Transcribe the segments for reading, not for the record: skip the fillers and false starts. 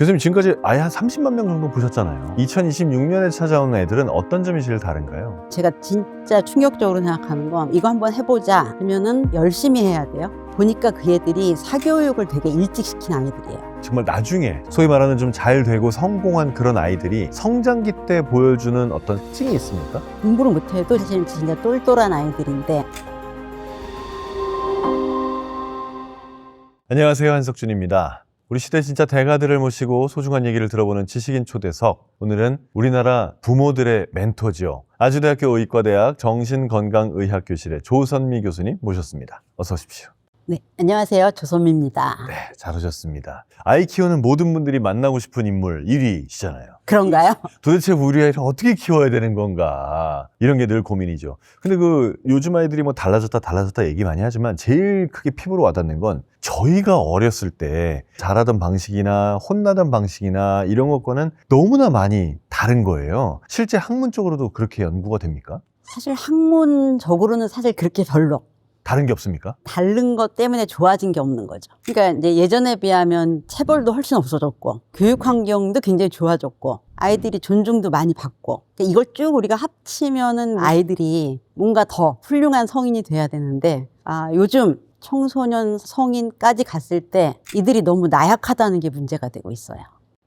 교수님 지금까지 아예 한 30만 명 정도 보셨잖아요. 2026년에 찾아오는 애들은 어떤 점이 제일 다른가요? 제가 진짜 충격적으로 생각하는 건 이거 한번 해보자 그러면은 열심히 해야 돼요. 보니까 그 애들이 사교육을 되게 일찍 시킨 아이들이에요. 정말 나중에 소위 말하는 좀 잘 되고 성공한 그런 아이들이 성장기 때 보여주는 어떤 특징이 있습니까? 공부를 못해도 사실 진짜 똘똘한 아이들인데. 안녕하세요, 한석준입니다. 우리 시대 진짜 대가들을 모시고 소중한 얘기를 들어보는 지식인 초대석. 오늘은 우리나라 부모들의 멘토지요. 아주대학교 의과대학 정신건강의학교실의 조선미 교수님 모셨습니다. 어서 오십시오. 네, 안녕하세요. 조선미입니다. 네, 잘 오셨습니다. 아이 키우는 모든 분들이 만나고 싶은 인물 1위시잖아요. 그런가요? 도대체 우리 아이를 어떻게 키워야 되는 건가, 이런 게 늘 고민이죠. 근데 요즘 아이들이 뭐 달라졌다 얘기 많이 하지만 제일 크게 피부로 와닿는 건 저희가 어렸을 때 자라던 방식이나 혼나던 방식이나 이런 것과는 너무나 많이 다른 거예요. 실제 학문적으로도 그렇게 연구가 됩니까? 사실 학문적으로는 사실 그렇게 별로 다른 게 없습니까? 다른 것 때문에 좋아진 게 없는 거죠. 그러니까 이제 예전에 비하면 체벌도 훨씬 없어졌고 교육 환경도 굉장히 좋아졌고 아이들이 존중도 많이 받고, 그러니까 이걸 쭉 우리가 합치면은 아이들이 뭔가 더 훌륭한 성인이 돼야 되는데, 요즘 청소년 성인까지 갔을 때 이들이 너무 나약하다는 게 문제가 되고 있어요.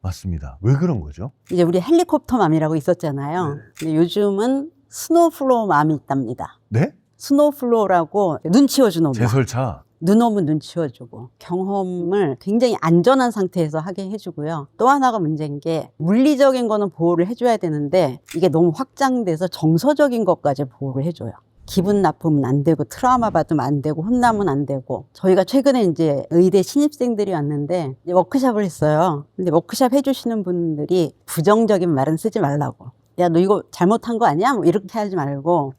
맞습니다. 왜 그런 거죠? 이제 우리 헬리콥터 맘이라고 있었잖아요. 근데 요즘은 스노우플로우 맘이 있답니다. 네? 스노우플로우라고 눈 치워주는 엄마. 제설차. 눈 오면 눈 치워주고 경험을 굉장히 안전한 상태에서 하게 해주고요. 또 하나가 문제인 게 물리적인 거는 보호를 해줘야 되는데 이게 너무 확장돼서 정서적인 것까지 보호를 해줘요. 기분 나쁘면 안 되고 트라우마 받으면 안 되고 혼나면 안 되고. 저희가 최근에 이제 의대 신입생들이 왔는데 이제 워크숍을 했어요. 근데 워크숍 해주시는 분들이 부정적인 말은 쓰지 말라고. 야, 너 이거 잘못한 거 아니야? 뭐 이렇게 하지 말고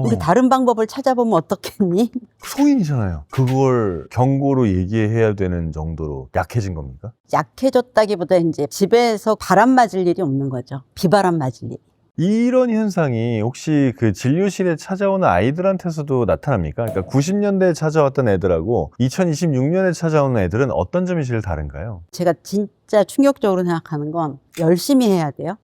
우리 다른 방법을 찾아보면 어떻겠니? 성인이잖아요. 그걸 경고로 얘기해야 되는 정도로 약해진 겁니까? 약해졌다기보다 이제 집에서 바람 맞을 일이 없는 거죠. 비바람 맞을 일. 이런 현상이 혹시 그 진료실에 찾아오는 아이들한테서도 나타납니까? 그러니까 90년대에 찾아왔던 애들하고 2026년에 찾아오는 애들은 어떤 점이 제일 다른가요? 제가 진짜 충격적으로 생각하는 건 열심히 해야 돼요.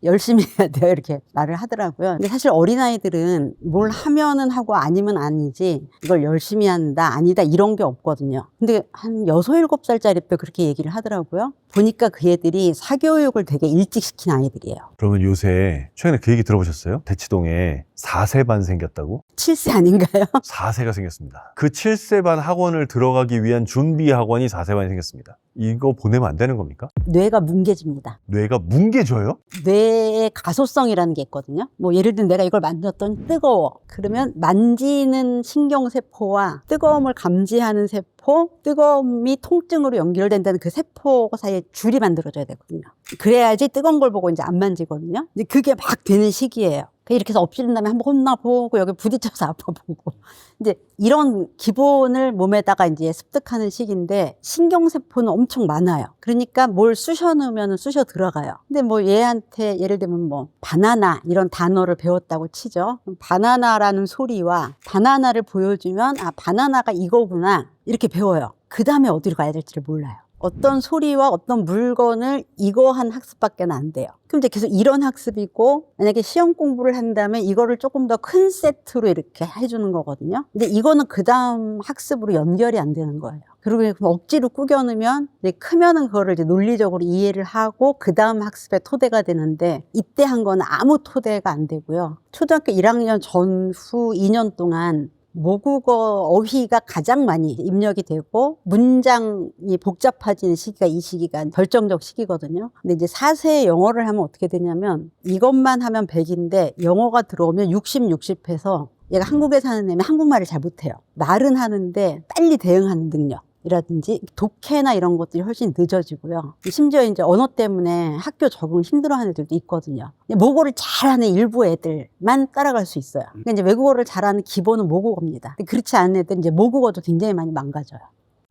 열심히 해야 돼요. 이렇게 말을 하더라고요. 근데 사실 어린아이들은 뭘 하면은 하고 아니면 아니지 이걸 열심히 한다, 아니다 이런 게 없거든요. 근데 한 6, 7살짜리 때 그렇게 얘기를 하더라고요. 보니까 그 애들이 사교육을 되게 일찍 시킨 아이들이에요. 그러면 요새 최근에 그 얘기 들어보셨어요? 대치동에 4세반 생겼다고? 7세 아닌가요? 4세가 생겼습니다. 그 7세반 학원을 들어가기 위한 준비 학원이 4세반이 생겼습니다. 이거 보내면 안 되는 겁니까? 뇌가 뭉개집니다. 뇌가 뭉개져요? 뇌의 가소성이라는 게 있거든요. 뭐 예를 들면 내가 이걸 만졌더니 뜨거워. 그러면 만지는 신경세포와 뜨거움을 감지하는 세포, 뜨거움이 통증으로 연결된다는 그 세포 사이에 줄이 만들어져야 되거든요. 그래야지 뜨거운 걸 보고 이제 안 만지거든요. 이제 그게 막 되는 시기예요. 이렇게 해서 엎지른 다음에 한번 혼나보고 여기 부딪혀서 아파보고 이제 이런 기본을 몸에다가 이제 습득하는 시기인데 신경세포는 엄청 많아요. 그러니까 뭘 쑤셔 넣으면 쑤셔 들어가요. 근데 뭐 얘한테 예를 들면 뭐 바나나 이런 단어를 배웠다고 치죠. 바나나라는 소리와 바나나를 보여주면 바나나가 이거구나 이렇게 배워요. 그 다음에 어디로 가야 될지를 몰라요. 어떤 소리와 어떤 물건을 이거 한 학습밖에 안 돼요. 그럼 이제 계속 이런 학습이고, 만약에 시험 공부를 한다면 이거를 조금 더 큰 세트로 이렇게 해주는 거거든요. 근데 이거는 그 다음 학습으로 연결이 안 되는 거예요. 그리고 억지로 꾸겨 넣으면 이제 크면은 그거를 이제 논리적으로 이해를 하고 그 다음 학습의 토대가 되는데 이때 한 거는 아무 토대가 안 되고요. 초등학교 1학년 전후 2년 동안 모국어 어휘가 가장 많이 입력이 되고 문장이 복잡해지는 시기가 이 시기가 결정적 시기거든요. 근데 이제 4세에 영어를 하면 어떻게 되냐면 이것만 하면 100인데 영어가 들어오면 60 해서 얘가 한국에 사는 애면 한국말을 잘 못해요. 말은 하는데 빨리 대응하는 능력 이라든지 독해나 이런 것들이 훨씬 늦어지고요. 심지어 이제 언어 때문에 학교 적응을 힘들어하는 애들도 있거든요. 모국어를 잘하는 일부 애들만 따라갈 수 있어요. 그러니까 이제 외국어를 잘하는 기본은 모국어입니다. 그렇지 않은 애들은 이제 모국어도 굉장히 많이 망가져요.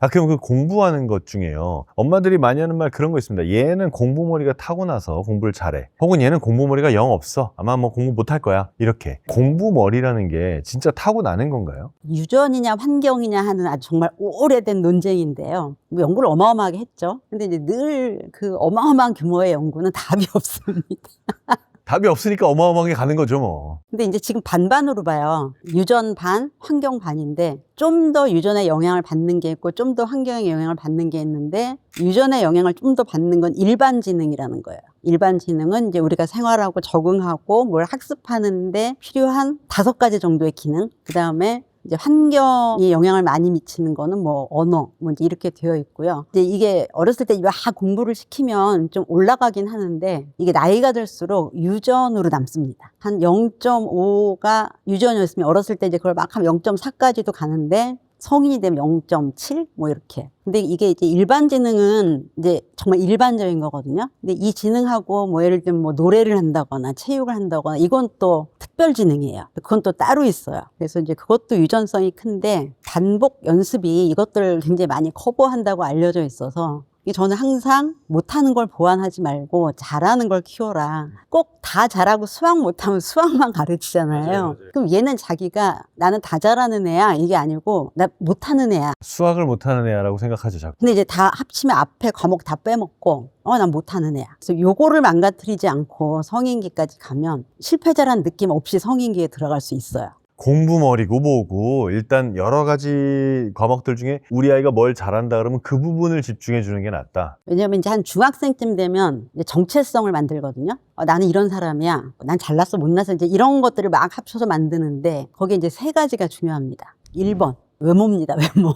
그럼 그 공부하는 것 중에요. 엄마들이 많이 하는 말 그런 거 있습니다. 얘는 공부머리가 타고나서 공부를 잘해. 혹은 얘는 공부머리가 영 없어. 아마 뭐 공부 못할 거야. 이렇게. 공부머리라는 게 진짜 타고나는 건가요? 유전이냐 환경이냐 하는 아주 정말 오래된 논쟁인데요. 뭐 연구를 어마어마하게 했죠. 근데 이제 늘 그 어마어마한 규모의 연구는 답이 없습니다. 답이 없으니까 어마어마하게 가는 거죠, 뭐. 근데 이제 지금 반반으로 봐요. 유전 반, 환경 반인데 좀 더 유전의 영향을 받는 게 있고 좀 더 환경의 영향을 받는 게 있는데 유전의 영향을 좀 더 받는 건 일반 지능이라는 거예요. 일반 지능은 이제 우리가 생활하고 적응하고 뭘 학습하는데 필요한 5가지 정도의 기능. 그다음에 이제 환경이 영향을 많이 미치는 거는 뭐 언어, 뭐 이제 이렇게 되어 있고요. 이제 이게 어렸을 때 막 공부를 시키면 좀 올라가긴 하는데 이게 나이가 들수록 유전으로 남습니다. 한 0.5가 유전이었으면 어렸을 때 이제 그걸 막 하면 0.4까지도 가는데 성인이 되면 0.7 뭐 이렇게. 근데 이게 이제 일반 지능은 이제 정말 일반적인 거거든요. 근데 이 지능하고 뭐 예를 들면 뭐 노래를 한다거나 체육을 한다거나 이건 또 특별 지능이에요. 그건 또 따로 있어요. 그래서 이제 그것도 유전성이 큰데 반복 연습이 이것들을 굉장히 많이 커버한다고 알려져 있어서 저는 항상 못하는 걸 보완하지 말고 잘하는 걸 키워라. 꼭 다 잘하고 수학 못하면 수학만 가르치잖아요. 맞아요. 그럼 얘는 자기가 나는 다 잘하는 애야 이게 아니고 나 못하는 애야. 수학을 못하는 애라고 생각하죠, 자꾸. 근데 이제 다 합치면 앞에 과목 다 빼먹고 난 못하는 애야. 그래서 요거를 망가뜨리지 않고 성인기까지 가면 실패자란 느낌 없이 성인기에 들어갈 수 있어요. 공부머리고 뭐고 일단 여러 가지 과목들 중에 우리 아이가 뭘 잘한다 그러면 그 부분을 집중해 주는 게 낫다. 왜냐면 이제 한 중학생쯤 되면 이제 정체성을 만들거든요. 나는 이런 사람이야. 난 잘났어, 못났어. 이제 이런 것들을 막 합쳐서 만드는데 거기에 이제 3가지가 중요합니다. 1번. 외모입니다, 외모.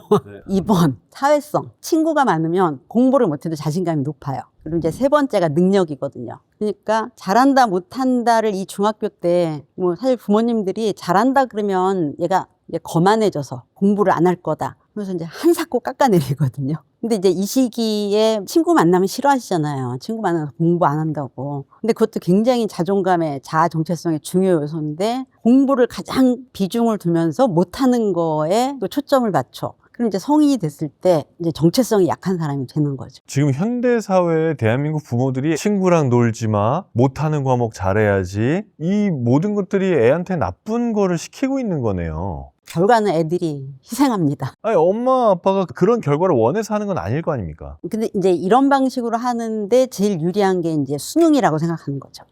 네. 2번, 사회성. 친구가 많으면 공부를 못해도 자신감이 높아요. 그리고 이제 3번째가 능력이거든요. 그러니까 잘한다, 못한다를 이 중학교 때 뭐 사실 부모님들이 잘한다 그러면 얘가 이제 거만해져서 공부를 안 할 거다. 그래서 이제 한사코 깎아내리거든요. 근데 이제 이 시기에 친구 만나면 싫어하시잖아요. 친구 만나서 공부 안 한다고. 근데 그것도 굉장히 자존감의 자아 정체성의 중요 요소인데 공부를 가장 비중을 두면서 못하는 거에 또 초점을 맞춰. 그럼 이제 성인이 됐을 때 이제 정체성이 약한 사람이 되는 거죠. 지금 현대 사회의 대한민국 부모들이 친구랑 놀지 마, 못하는 과목 잘해야지, 이 모든 것들이 애한테 나쁜 거를 시키고 있는 거네요. 결과는 애들이 희생합니다. 아니, 엄마 아빠가 그런 결과를 원해서 하는 건 아닐 거 아닙니까? 근데 이제 이런 방식으로 하는데 제일 유리한 게 이제 수능이라고 생각하는 거죠.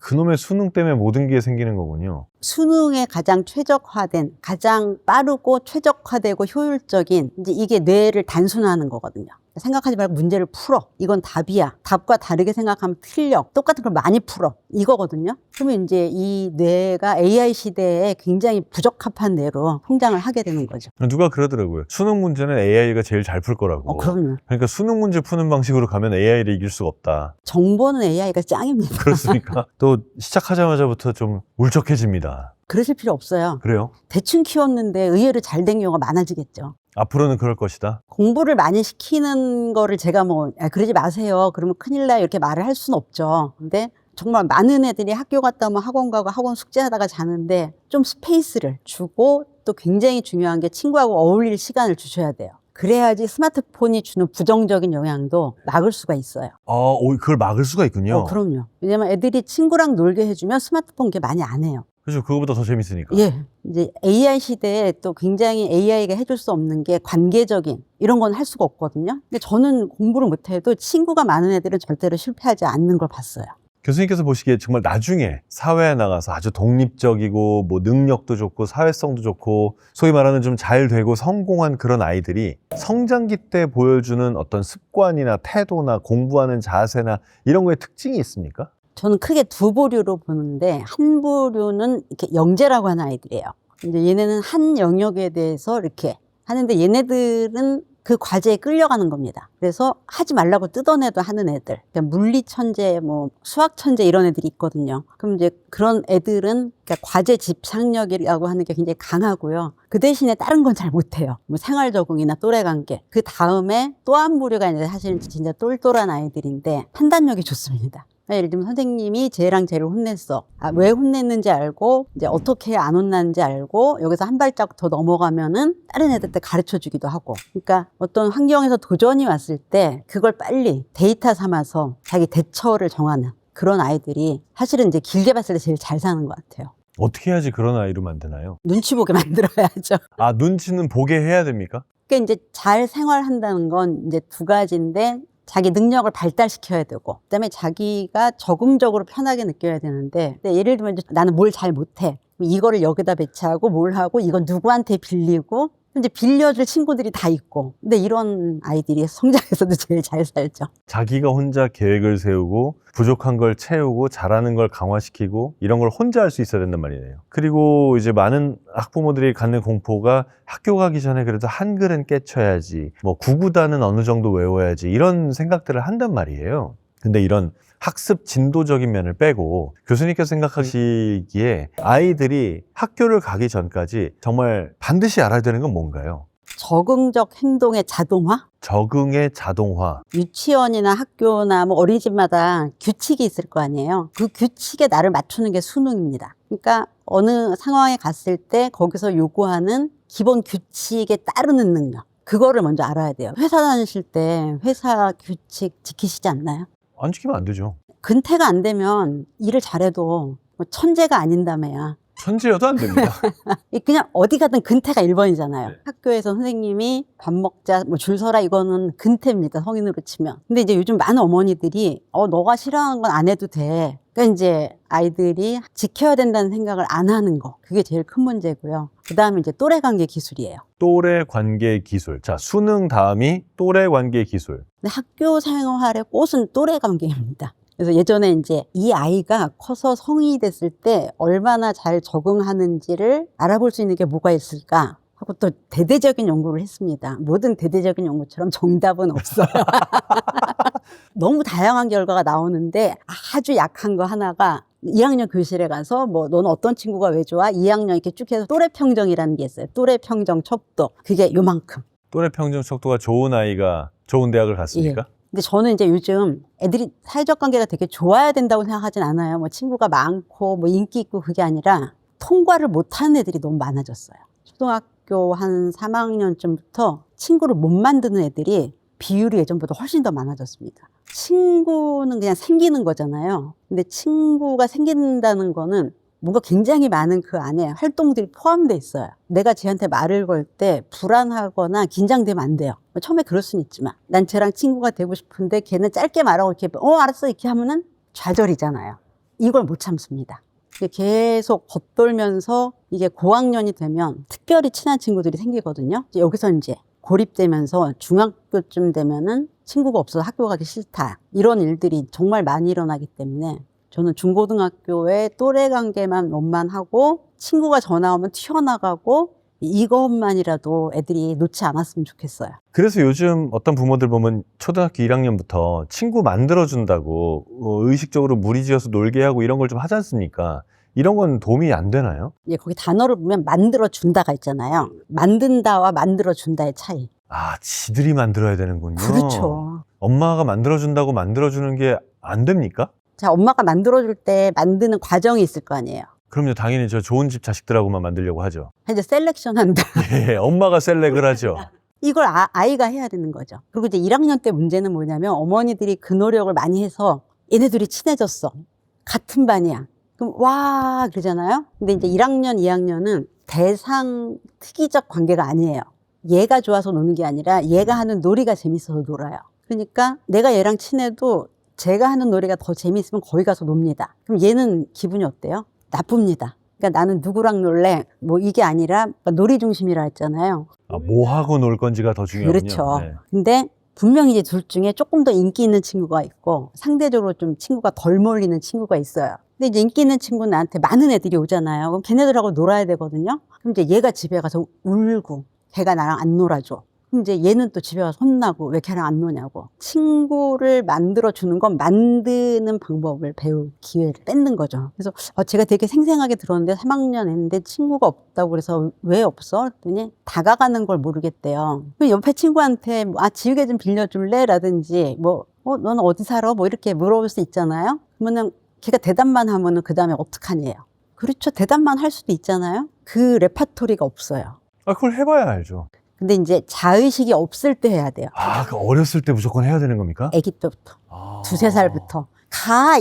그놈의 수능 때문에 모든 게 생기는 거군요. 수능에 가장 최적화된, 가장 빠르고 최적화되고 효율적인 이제 이게 뇌를 단순화하는 거거든요. 생각하지 말고 문제를 풀어. 이건 답이야. 답과 다르게 생각하면 틀려. 똑같은 걸 많이 풀어. 이거거든요. 그러면 이제 이 뇌가 AI 시대에 굉장히 부적합한 뇌로 성장을 하게 되는 거죠. 누가 그러더라고요. 수능 문제는 AI가 제일 잘 풀 거라고. 그럼요. 그러니까 수능 문제 푸는 방식으로 가면 AI를 이길 수가 없다. 정보는 AI가 짱입니다. 그렇습니까? 또 시작하자마자부터 좀 울적해집니다. 그러실 필요 없어요. 그래요? 대충 키웠는데 의외로 잘 된 경우가 많아지겠죠. 앞으로는 그럴 것이다. 공부를 많이 시키는 거를 제가 뭐 그러지 마세요. 그러면 큰일 나요. 이렇게 말을 할 수는 없죠. 근데 정말 많은 애들이 학교 갔다 오면 학원 가고 학원 숙제하다가 자는데 좀 스페이스를 주고 또 굉장히 중요한 게 친구하고 어울릴 시간을 주셔야 돼요. 그래야지 스마트폰이 주는 부정적인 영향도 막을 수가 있어요. 그걸 막을 수가 있군요. 그럼요. 왜냐면 애들이 친구랑 놀게 해주면 스마트폰 게 많이 안 해요. 그렇죠. 그거보다 더 재밌으니까. 예. 이제 AI 시대에 또 굉장히 AI가 해줄 수 없는 게 관계적인 이런 건 할 수가 없거든요. 근데 저는 공부를 못해도 친구가 많은 애들은 절대로 실패하지 않는 걸 봤어요. 교수님께서 보시기에 정말 나중에 사회에 나가서 아주 독립적이고 뭐 능력도 좋고 사회성도 좋고 소위 말하는 좀 잘 되고 성공한 그런 아이들이 성장기 때 보여주는 어떤 습관이나 태도나 공부하는 자세나 이런 거에 특징이 있습니까? 저는 크게 2부류로 보는데 한 부류는 이렇게 영재라고 하는 아이들이에요. 이제 얘네는 한 영역에 대해서 이렇게 하는데 얘네들은 그 과제에 끌려가는 겁니다. 그래서 하지 말라고 뜯어내도 하는 애들. 그러니까 물리 천재, 뭐 수학 천재 이런 애들이 있거든요. 그럼 이제 그런 애들은 그러니까 과제 집착력이라고 하는 게 굉장히 강하고요. 그 대신에 다른 건 잘 못해요. 뭐 생활 적응이나 또래 관계. 그 다음에 또 한 부류가 이제 사실은 진짜 똘똘한 아이들인데 판단력이 좋습니다. 예를 들면 선생님이 쟤랑 쟤를 혼냈어. 왜 혼냈는지 알고 이제 어떻게 안 혼났는지 알고 여기서 한 발짝 더 넘어가면은 다른 애들한테 가르쳐 주기도 하고. 그러니까 어떤 환경에서 도전이 왔을 때 그걸 빨리 데이터 삼아서 자기 대처를 정하는 그런 아이들이 사실은 이제 길게 봤을 때 제일 잘 사는 것 같아요. 어떻게 해야지 그런 아이로 만드나요? 눈치 보게 만들어야죠. 눈치는 보게 해야 됩니까? 그러니까 이제 잘 생활한다는 건 이제 두 가지인데 자기 능력을 발달시켜야 되고 그다음에 자기가 적응적으로 편하게 느껴야 되는데 예를 들면 이제 나는 뭘 잘 못해. 이거를 여기다 배치하고 뭘 하고 이건 누구한테 빌리고 이제 빌려줄 친구들이 다 있고 근데 이런 아이들이 성장에서도 제일 잘 살죠. 자기가 혼자 계획을 세우고 부족한 걸 채우고 잘하는 걸 강화시키고 이런 걸 혼자 할 수 있어야 된단 말이에요. 그리고 이제 많은 학부모들이 갖는 공포가 학교 가기 전에 그래도 한글은 깨쳐야지, 뭐 구구단은 어느 정도 외워야지 이런 생각들을 한단 말이에요. 근데 이런 학습 진도적인 면을 빼고 교수님께서 생각하시기에 아이들이 학교를 가기 전까지 정말 반드시 알아야 되는 건 뭔가요? 적응적 행동의 자동화? 적응의 자동화. 유치원이나 학교나 뭐 어린이집마다 규칙이 있을 거 아니에요. 그 규칙에 나를 맞추는 게 수능입니다. 그러니까 어느 상황에 갔을 때 거기서 요구하는 기본 규칙에 따르는 능력. 그거를 먼저 알아야 돼요. 회사 다니실 때 회사 규칙 지키시지 않나요? 안 지키면 안 되죠. 근태가 안 되면 일을 잘해도 뭐 천재가 아닌다며야. 천재여도 안 됩니다. 그냥 어디 가든 근태가 1번이잖아요. 네. 학교에서 선생님이 밥 먹자, 뭐 줄 서라 이거는 근태입니다. 성인으로 치면. 근데 이제 요즘 많은 어머니들이 너가 싫어하는 건 안 해도 돼. 그러니까 이제 아이들이 지켜야 된다는 생각을 안 하는 거. 그게 제일 큰 문제고요. 그 다음에 이제 또래 관계 기술이에요. 또래 관계 기술. 자, 수능 다음이 또래 관계 기술. 근데 학교 생활의 꽃은 또래 관계입니다. 그래서 예전에 이제 이 아이가 커서 성인이 됐을 때 얼마나 잘 적응하는지를 알아볼 수 있는 게 뭐가 있을까 하고 또 대대적인 연구를 했습니다. 모든 대대적인 연구처럼 정답은 없어요. 너무 다양한 결과가 나오는데 아주 약한 거 하나가 2학년 교실에 가서 뭐 너는 어떤 친구가 왜 좋아? 2학년 이렇게 쭉 해서 또래 평정이라는 게 있어요. 또래 평정 척도. 그게 요만큼. 또래 평정 척도가 좋은 아이가 좋은 대학을 갔습니까? 예. 근데 저는 이제 요즘 애들이 사회적 관계가 되게 좋아야 된다고 생각하진 않아요. 뭐 친구가 많고 뭐 인기 있고 그게 아니라 통과를 못하는 애들이 너무 많아졌어요. 초등학교 한 3학년쯤부터 친구를 못 만드는 애들이 비율이 예전보다 훨씬 더 많아졌습니다. 친구는 그냥 생기는 거잖아요. 근데 친구가 생긴다는 거는 뭔가 굉장히 많은 그 안에 활동들이 포함되어 있어요. 내가 쟤한테 말을 걸 때 불안하거나 긴장되면 안 돼요. 처음에 그럴 수는 있지만 난 쟤랑 친구가 되고 싶은데 걔는 짧게 말하고 이렇게 알았어 이렇게 하면은 좌절이잖아요. 이걸 못 참습니다. 계속 겉돌면서 이게 고학년이 되면 특별히 친한 친구들이 생기거든요. 여기서 이제 고립되면서 중학교쯤 되면은 친구가 없어서 학교 가기 싫다. 이런 일들이 정말 많이 일어나기 때문에 저는 중고등학교에 또래 관계만 원만하고 친구가 전화 오면 튀어나가고 이것만이라도 애들이 놓지 않았으면 좋겠어요. 그래서 요즘 어떤 부모들 보면 초등학교 1학년부터 친구 만들어준다고 의식적으로 무리지어서 놀게 하고 이런 걸 좀 하지 않습니까? 이런 건 도움이 안 되나요? 예, 거기 단어를 보면 만들어준다가 있잖아요. 만든다와 만들어준다의 차이. 지들이 만들어야 되는군요. 그렇죠. 엄마가 만들어준다고 만들어주는 게 안 됩니까? 자, 엄마가 만들어줄 때 만드는 과정이 있을 거 아니에요. 그럼요. 당연히 저 좋은 집 자식들하고만 만들려고 하죠. 이제 셀렉션 한다. 예, 엄마가 셀렉을 하죠. 이걸 아이가 해야 되는 거죠. 그리고 이제 1학년 때 문제는 뭐냐면 어머니들이 그 노력을 많이 해서 얘네들이 친해졌어. 같은 반이야. 그럼 와 그러잖아요. 근데 이제 1학년, 2학년은 대상 특이적 관계가 아니에요. 얘가 좋아서 노는 게 아니라 얘가 하는 놀이가 재밌어서 놀아요. 그러니까 내가 얘랑 친해도 제가 하는 놀이가 더 재밌으면 거기 가서 놉니다. 그럼 얘는 기분이 어때요? 나쁩니다. 그러니까 나는 누구랑 놀래? 뭐 이게 아니라 놀이 중심이라 했잖아요. 뭐 하고 놀 건지가 더 중요하군요. 그렇죠. 네. 근데 분명히 이제 둘 중에 조금 더 인기 있는 친구가 있고 상대적으로 좀 친구가 덜 몰리는 친구가 있어요. 근데 이제 인기 있는 친구는 나한테 많은 애들이 오잖아요. 그럼 걔네들하고 놀아야 되거든요. 그럼 이제 얘가 집에 가서 울고 걔가 나랑 안 놀아줘. 그럼 이제 얘는 또 집에 가서 혼나고 왜 걔랑 안 노냐고. 친구를 만들어주는 건 만드는 방법을 배울 기회를 뺏는 거죠. 그래서 제가 되게 생생하게 들었는데 3학년 했는데 친구가 없다고 그래서 왜 없어? 그랬더니 다가가는 걸 모르겠대요. 옆에 친구한테 지우개 좀 빌려줄래? 라든지 너는 어디 살아? 뭐 이렇게 물어볼 수 있잖아요. 그러면은 걔가 대답만 하면은 그 다음에 어떡하니에요? 그렇죠. 대답만 할 수도 있잖아요. 그 레파토리가 없어요. 그걸 해봐야 알죠. 근데 이제 자의식이 없을 때 해야 돼요. 그 어렸을 때 무조건 해야 되는 겁니까? 아기 때부터. 2~3살부터.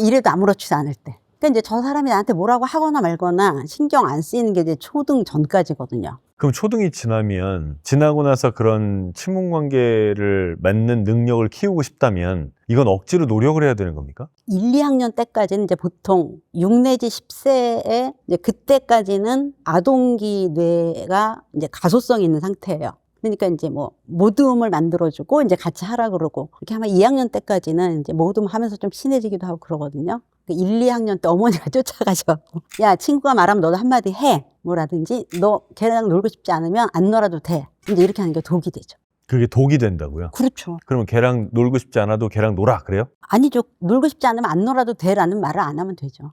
이래도 아무렇지도 않을 때. 그러니까 이제 저 사람이 나한테 뭐라고 하거나 말거나 신경 안 쓰이는 게 이제 초등 전까지거든요. 그럼 초등이 지나고 나서 그런 친분 관계를 맺는 능력을 키우고 싶다면 이건 억지로 노력을 해야 되는 겁니까? 1~2학년 때까지는 이제 보통 6 내지 10세에 이제 그때까지는 아동기 뇌가 이제 가소성이 있는 상태예요. 그러니까 이제 뭐 모듬을 만들어주고 이제 같이 하라 그러고 이렇게 하면 2학년 때까지는 이제 모듬 하면서 좀 친해지기도 하고 그러거든요. 1~2학년 때 어머니가 쫓아가셔. 야, 친구가 말하면 너도 한마디 해. 뭐라든지 너 걔랑 놀고 싶지 않으면 안 놀아도 돼. 이제 이렇게 하는 게 독이 되죠. 그게 독이 된다고요? 그렇죠. 그러면 걔랑 놀고 싶지 않아도 걔랑 놀아 그래요? 아니죠. 놀고 싶지 않으면 안 놀아도 돼라는 말을 안 하면 되죠.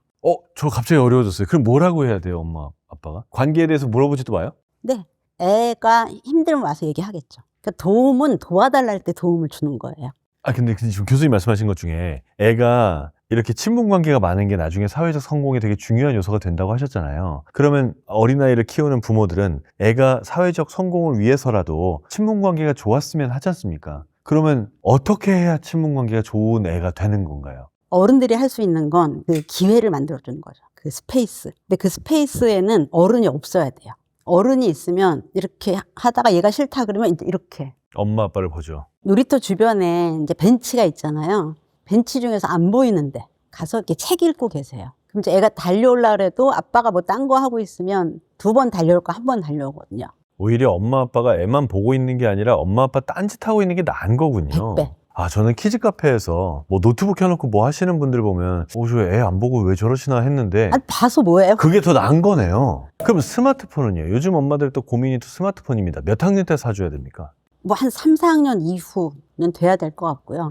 저 갑자기 어려워졌어요. 그럼 뭐라고 해야 돼요, 엄마, 아빠가? 관계에 대해서 물어보지도 마요? 네. 애가 힘들면 와서 얘기하겠죠. 그러니까 도움은 도와달라 할 때 도움을 주는 거예요. 근데 지금 교수님 말씀하신 것 중에 애가 이렇게 친분 관계가 많은 게 나중에 사회적 성공에 되게 중요한 요소가 된다고 하셨잖아요. 그러면 어린아이를 키우는 부모들은 애가 사회적 성공을 위해서라도 친분 관계가 좋았으면 하지 않습니까? 그러면 어떻게 해야 친분 관계가 좋은 애가 되는 건가요? 어른들이 할 수 있는 건 그 기회를 만들어주는 거죠. 그 스페이스. 근데 그 스페이스에는 어른이 없어야 돼요. 어른이 있으면 이렇게 하다가 얘가 싫다 그러면 이제 이렇게. 엄마, 아빠를 보죠. 놀이터 주변에 이제 벤치가 있잖아요. 벤치 중에서 안 보이는데 가서 이렇게 책 읽고 계세요. 그럼 이제 애가 달려오려고 해도 아빠가 뭐 딴 거 하고 있으면 2번 달려올 거 1번 달려오거든요. 오히려 엄마, 아빠가 애만 보고 있는 게 아니라 엄마, 아빠 딴짓하고 있는 게 나은 거군요. 100배. 저는 키즈 카페에서 뭐 노트북 켜놓고 뭐 하시는 분들 보면 저 애 안 보고 왜 저러시나 했는데 봐서 뭐예요? 그게 더 나은 거네요. 그럼 스마트폰은요? 요즘 엄마들 또 고민이 또 스마트폰입니다. 몇 학년 때 사줘야 됩니까? 뭐 한 3~4학년 이후는 돼야 될 것 같고요.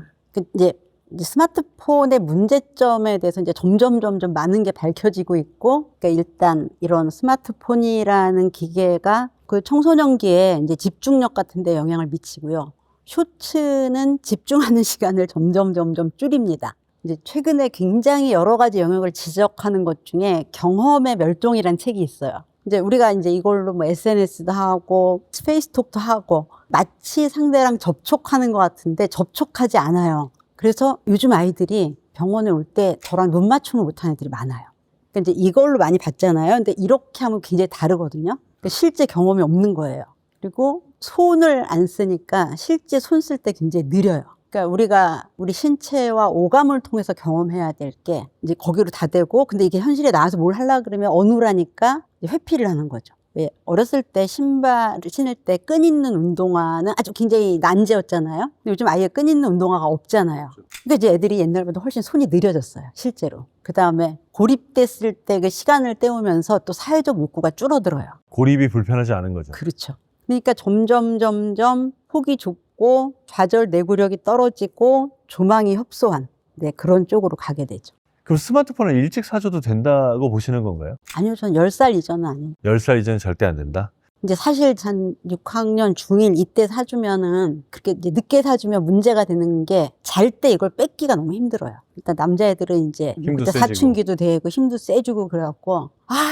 이제 스마트폰의 문제점에 대해서 이제 점점 많은 게 밝혀지고 있고, 그러니까 일단 이런 스마트폰이라는 기계가 그 청소년기에 이제 집중력 같은 데 영향을 미치고요. 쇼츠는 집중하는 시간을 점점 줄입니다. 이제 최근에 굉장히 여러 가지 영역을 지적하는 것 중에 경험의 멸종이라는 책이 있어요. 이제 우리가 이제 이걸로 뭐 SNS도 하고 스페이스톡도 하고 마치 상대랑 접촉하는 것 같은데 접촉하지 않아요. 그래서 요즘 아이들이 병원에 올 때 저랑 눈 맞춤을 못하는 애들이 많아요. 그러니까 이제 이걸로 많이 봤잖아요. 근데 이렇게 하면 굉장히 다르거든요. 그러니까 실제 경험이 없는 거예요. 그리고 손을 안 쓰니까 실제 손 쓸 때 굉장히 느려요. 그러니까 우리가 우리 신체와 오감을 통해서 경험해야 될 게 이제 거기로 다 되고, 근데 이게 현실에 나와서 뭘 하려고 그러면 어눌하니까 회피를 하는 거죠. 왜 어렸을 때 신발을 신을 때 끈 있는 운동화는 아주 굉장히 난제였잖아요. 근데 요즘 아예 끈 있는 운동화가 없잖아요. 그러니까 이제 애들이 옛날보다 훨씬 손이 느려졌어요, 실제로. 그 다음에 고립됐을 때 그 시간을 때우면서 또 사회적 욕구가 줄어들어요. 고립이 불편하지 않은 거죠. 그렇죠. 그러니까 점점 폭이 좁고 좌절 내구력이 떨어지고 조망이 협소한 그런 쪽으로 가게 되죠. 그럼 스마트폰을 일찍 사줘도 된다고 보시는 건가요? 아니요, 전 10살 이전은 아니에요. 10살 이전은 절대 안 된다? 이제 사실 한 6학년 중1 이때 사주면은 그렇게 이제 늦게 사주면 문제가 되는 게 잘 때 이걸 뺏기가 너무 힘들어요. 일단 남자애들은 이제 힘도 그때 세지고. 사춘기도 되고 힘도 세지고 그래갖고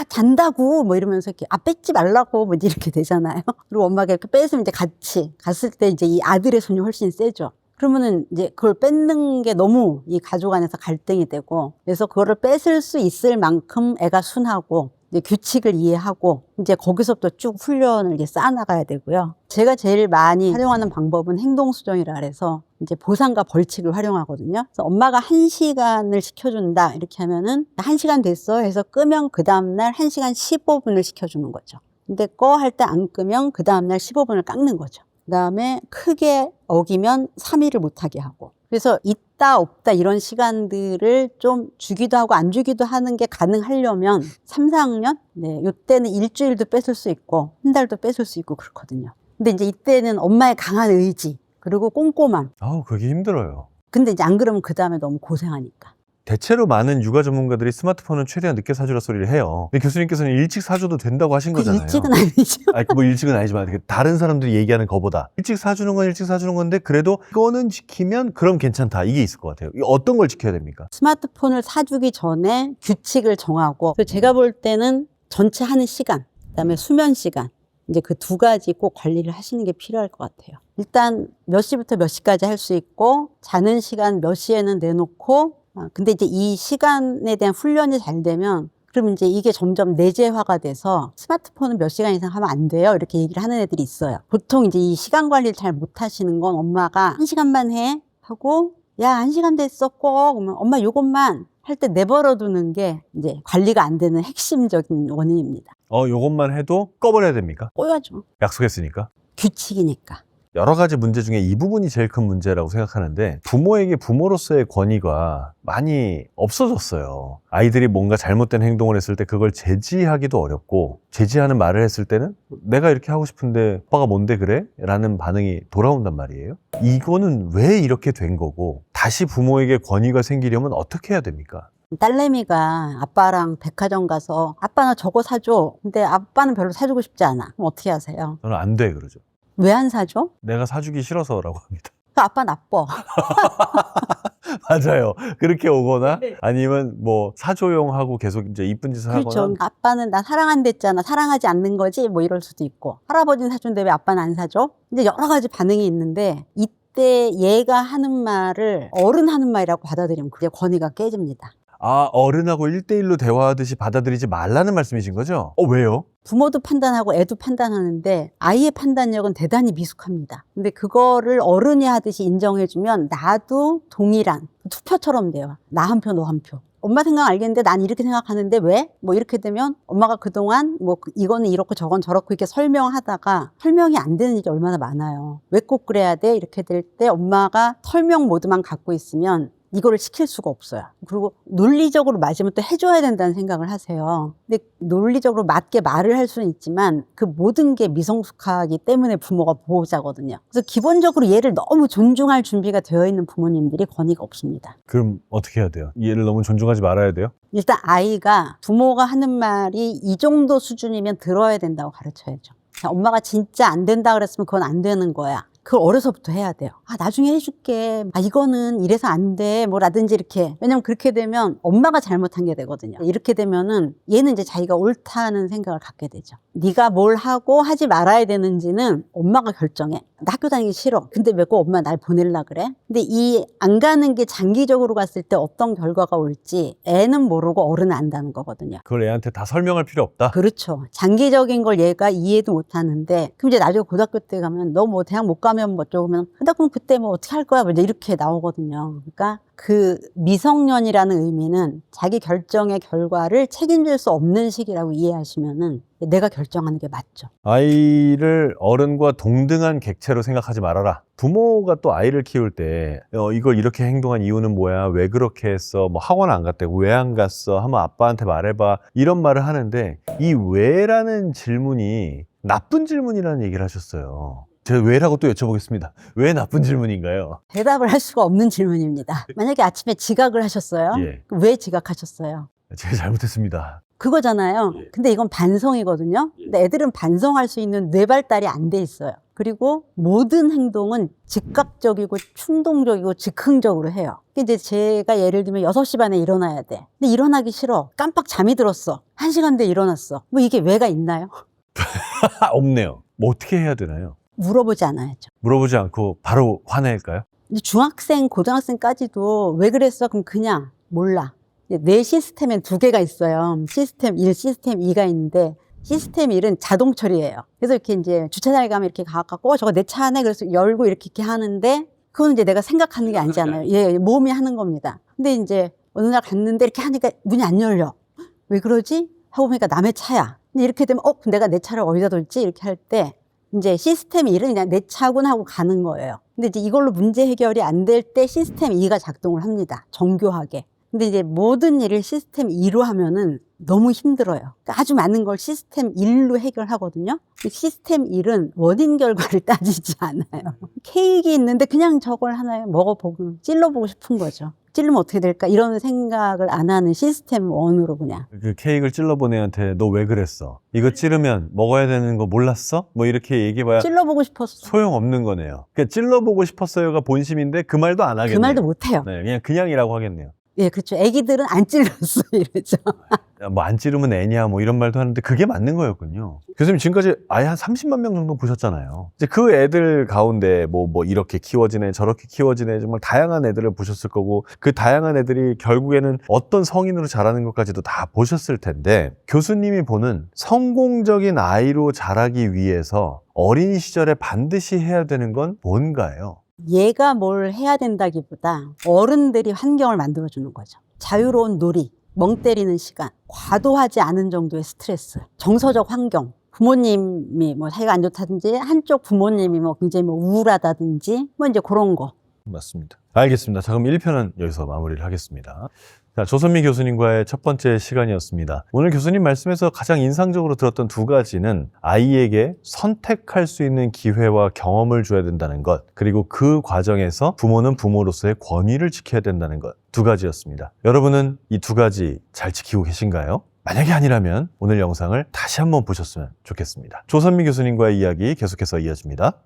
잔다고 뭐 이러면서 이렇게 뺏지 말라고 뭐 이렇게 되잖아요. 그리고 엄마가 이렇게 뺏으면 이제 같이 갔을 때 이제 이 아들의 손이 훨씬 세죠. 그러면은 이제 그걸 뺏는 게 너무 이 가족 안에서 갈등이 되고, 그래서 그거를 뺏을 수 있을 만큼 애가 순하고 이제 규칙을 이해하고 이제 거기서부터 쭉 훈련을 이제 쌓아나가야 되고요. 제가 제일 많이 활용하는 방법은 행동수정이라 해서 이제 보상과 벌칙을 활용하거든요. 그래서 엄마가 1시간을 시켜준다 이렇게 하면은 1시간 됐어 해서 끄면 그 다음날 1시간 15분을 시켜주는 거죠. 근데 꺼 할 때 안 끄면 그 다음날 15분을 깎는 거죠. 그 다음에 크게 어기면 3일을 못하게 하고, 그래서 있다 없다 이런 시간들을 좀 주기도 하고 안 주기도 하는 게 가능하려면 3~4학년? 이때는 일주일도 뺏을 수 있고 한 달도 뺏을 수 있고 그렇거든요. 근데 이제 이때는 엄마의 강한 의지 그리고 꼼꼼함. 그게 힘들어요. 근데 이제 안 그러면 그 다음에 너무 고생하니까. 대체로 많은 육아 전문가들이 스마트폰은 최대한 늦게 사주라 소리를 해요. 근데 교수님께서는 일찍 사줘도 된다고 하신 거잖아요. 일찍은 아니죠. 아니, 뭐 일찍은 아니지만 다른 사람들이 얘기하는 거보다 일찍 사주는 건 일찍 사주는 건데 그래도 이거는 지키면 그럼 괜찮다. 이게 있을 것 같아요. 어떤 걸 지켜야 됩니까? 스마트폰을 사주기 전에 규칙을 정하고, 그래서 제가 볼 때는 전체 하는 시간, 그다음에 수면 시간, 이제 그 두 가지 꼭 관리를 하시는 게 필요할 것 같아요. 일단 몇 시부터 몇 시까지 할 수 있고, 자는 시간 몇 시에는 내놓고, 근데 이제 이 시간에 대한 훈련이 잘 되면, 그럼 이제 이게 점점 내재화가 돼서 스마트폰은 몇 시간 이상 하면 안 돼요. 이렇게 얘기를 하는 애들이 있어요. 보통 이제 이 시간 관리를 잘 못 하시는 건 엄마가 1시간만 해 하고, 야, 1시간 됐어, 꼭. 그러면 엄마 요것만 할 때 내버려 두는 게 이제 관리가 안 되는 핵심적인 원인입니다. 요것만 해도 꺼버려야 됩니까? 꼬여죠. 약속했으니까. 규칙이니까. 여러 가지 문제 중에 이 부분이 제일 큰 문제라고 생각하는데 부모에게 부모로서의 권위가 많이 없어졌어요. 아이들이 뭔가 잘못된 행동을 했을 때 그걸 제지하기도 어렵고 제지하는 말을 했을 때는 내가 이렇게 하고 싶은데 오빠가 뭔데 그래? 라는 반응이 돌아온단 말이에요. 이거는 왜 이렇게 된 거고 다시 부모에게 권위가 생기려면 어떻게 해야 됩니까? 딸내미가 아빠랑 백화점 가서 아빠 나 저거 사줘. 근데 아빠는 별로 사주고 싶지 않아. 그럼 어떻게 하세요? 저는 안 돼 그러죠. 왜 안 사줘? 내가 사주기 싫어서라고 합니다. 아빠 나빠. 맞아요. 그렇게 오거나 아니면 뭐 사조용하고 계속 이제 이쁜 짓을 그렇죠. 하거나 아빠는 나 사랑한댔잖아. 사랑하지 않는 거지. 뭐 이럴 수도 있고. 할아버지는 사준데 왜 아빠는 안 사줘? 이제 여러 가지 반응이 있는데 이때 얘가 하는 말을 어른 하는 말이라고 받아들이면 그게 권위가 깨집니다. 어른하고 1대1로 대화하듯이 받아들이지 말라는 말씀이신 거죠? 왜요? 부모도 판단하고 애도 판단하는데 아이의 판단력은 대단히 미숙합니다. 근데 그거를 어른이 하듯이 인정해주면 나도 동일한 투표처럼 돼요. 나 한 표, 너 한 표. 엄마 생각 알겠는데 난 이렇게 생각하는데 왜? 뭐 이렇게 되면 엄마가 그동안 뭐 이거는 이렇고 저건 저렇고 이렇게 설명하다가 설명이 안 되는 일이 얼마나 많아요. 왜 꼭 그래야 돼? 이렇게 될 때 엄마가 설명 모드만 갖고 있으면 이거를 시킬 수가 없어요. 그리고 논리적으로 맞으면 또 해줘야 된다는 생각을 하세요. 근데 논리적으로 맞게 말을 할 수는 있지만 그 모든 게 미성숙하기 때문에 부모가 보호자거든요. 그래서 기본적으로 얘를 너무 존중할 준비가 되어 있는 부모님들이 권위가 없습니다. 그럼 어떻게 해야 돼요? 얘를 너무 존중하지 말아야 돼요? 일단 아이가 부모가 하는 말이 이 정도 수준이면 들어야 된다고 가르쳐야죠. 엄마가 진짜 안 된다 그랬으면 그건 안 되는 거야. 그걸 어려서부터 해야 돼요. 나중에 해줄게. 이거는 이래서 안 돼. 뭐라든지 이렇게. 왜냐면 그렇게 되면 엄마가 잘못한 게 되거든요. 이렇게 되면은 얘는 이제 자기가 옳다는 생각을 갖게 되죠. 네가 뭘 하고 하지 말아야 되는지는 엄마가 결정해. 나 학교 다니기 싫어. 근데 왜 꼭 엄마 날 보낼라 그래? 근데 이 안 가는 게 장기적으로 갔을 때 어떤 결과가 올지 애는 모르고 어른은 안다는 거거든요. 그걸 애한테 다 설명할 필요 없다? 그렇죠. 장기적인 걸 얘가 이해도 못 하는데, 그럼 이제 나중에 고등학교 때 가면 너 뭐 대학 못 가면 뭐 어쩌고 하면, 근데 그럼 그때 뭐 어떻게 할 거야? 뭐 이제 이렇게 나오거든요. 그러니까 그 미성년이라는 의미는 자기 결정의 결과를 책임질 수 없는 시기라고 이해하시면은 내가 결정하는 게 맞죠. 아이를 어른과 동등한 객체로 생각하지 말아라. 부모가 또 아이를 키울 때 이걸 이렇게 행동한 이유는 뭐야? 왜 그렇게 했어? 뭐 학원 안 갔대? 왜 안 갔어? 한번 아빠한테 말해봐. 이런 말을 하는데 이 왜라는 질문이 나쁜 질문이라는 얘기를 하셨어요. 제가 왜라고 또 여쭤보겠습니다. 왜 나쁜 질문인가요? 대답을 할 수가 없는 질문입니다. 만약에 아침에 지각을 하셨어요. 예. 왜 지각하셨어요? 제가 잘못했습니다. 그거잖아요. 예. 근데 이건 반성이거든요. 근데 애들은 반성할 수 있는 뇌 발달이 안 돼 있어요. 그리고 모든 행동은 즉각적이고 충동적이고 즉흥적으로 해요. 이제 제가 예를 들면 6시 반에 일어나야 돼. 근데 일어나기 싫어. 깜빡 잠이 들었어. 1시간 뒤에 일어났어. 뭐 이게 왜가 있나요? 없네요. 뭐 어떻게 해야 되나요? 물어보지 않아야죠. 물어보지 않고 바로 화낼까요? 중학생, 고등학생까지도 왜 그랬어? 그럼 그냥 몰라. 내 시스템엔 2개가 있어요. 시스템 1, 시스템 2가 있는데 시스템 1은 자동 처리예요. 그래서 이렇게 이제 주차장에 가면 이렇게 가갖고 저거 내 차 안에 그래서 열고 이렇게 하는데 그건 이제 내가 생각하는 게 아니잖아요. 예, 몸이 하는 겁니다. 근데 이제 어느 날 갔는데 이렇게 하니까 문이 안 열려. 왜 그러지? 하고 보니까 남의 차야. 근데 이렇게 되면 내가 내 차를 어디다 둘지 이렇게 할 때 이제 시스템 1은 그냥 내 차군 하고 가는 거예요. 근데 이제 이걸로 문제 해결이 안 될 때 시스템 2가 작동을 합니다. 정교하게. 근데 이제 모든 일을 시스템 2로 하면은 너무 힘들어요. 그러니까 아주 많은 걸 시스템 1로 해결하거든요. 시스템 1은 원인 결과를 따지지 않아요. 케이크 있는데 그냥 저걸 하나 먹어보고 찔러보고 싶은 거죠. 찔르면 어떻게 될까 이런 생각을 안 하는 시스템 원으로 그냥. 그 케이크를 찔러본 애한테 너 왜 그랬어? 이거 찌르면 먹어야 되는 거 몰랐어? 뭐 이렇게 얘기해봐야 찔러보고 싶었어. 소용없는 거네요. 그러니까 찔러보고 싶었어요가 본심인데 그 말도 안 하겠네요. 그 말도 못해요. 네, 그냥이라고 하겠네요. 예, 그렇죠. 애기들은 안 찔렀어 이러죠. 뭐 안 찌르면 애냐 뭐 이런 말도 하는데 그게 맞는 거였군요. 교수님 지금까지 아예 한 30만 명 정도 보셨잖아요. 이제 그 애들 가운데 뭐 이렇게 키워지네 저렇게 키워지네 정말 다양한 애들을 보셨을 거고 그 다양한 애들이 결국에는 어떤 성인으로 자라는 것까지도 다 보셨을 텐데 교수님이 보는 성공적인 아이로 자라기 위해서 어린 시절에 반드시 해야 되는 건 뭔가요? 얘가 뭘 해야 된다기보다 어른들이 환경을 만들어주는 거죠. 자유로운 놀이, 멍 때리는 시간, 과도하지 않은 정도의 스트레스, 정서적 환경, 부모님이 뭐 사이가 안 좋다든지 한쪽 부모님이 뭐 굉장히 뭐 우울하다든지 뭐 이제 그런 거. 맞습니다. 알겠습니다. 자, 그럼 1편은 여기서 마무리를 하겠습니다. 자, 조선미 교수님과의 첫 번째 시간이었습니다. 오늘 교수님 말씀에서 가장 인상적으로 들었던 두 가지는 아이에게 선택할 수 있는 기회와 경험을 줘야 된다는 것, 그리고 그 과정에서 부모는 부모로서의 권위를 지켜야 된다는 것, 두 가지였습니다. 여러분은 이 두 가지 잘 지키고 계신가요? 만약에 아니라면 오늘 영상을 다시 한번 보셨으면 좋겠습니다. 조선미 교수님과의 이야기 계속해서 이어집니다.